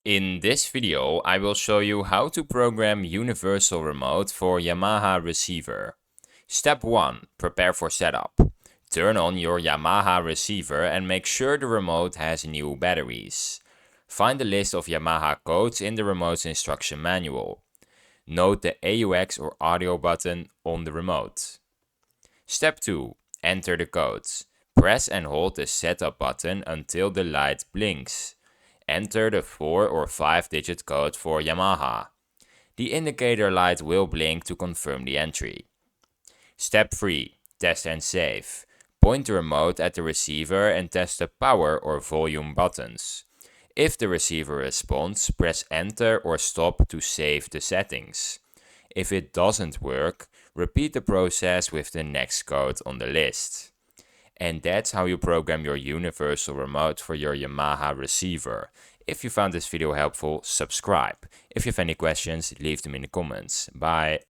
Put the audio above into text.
In this video, I will show you how to program universal remote for Yamaha receiver. Step 1. Prepare for setup. Turn on your Yamaha receiver and make sure the remote has new batteries. Find the list of Yamaha codes in the remote's instruction manual. Note the AUX or audio button on the remote. Step 2. Enter the codes. Press and hold the setup button until the light blinks. Enter the 4 or 5-digit code for Yamaha. The indicator light will blink to confirm the entry. Step 3. Test and save. Point the remote at the receiver and test the power or volume buttons. If the receiver responds, press enter or stop to save the settings. If it doesn't work, repeat the process with the next code on the list. And that's how you program your universal remote for your Yamaha receiver. If you found this video helpful, subscribe. If you have any questions, leave them in the comments. Bye.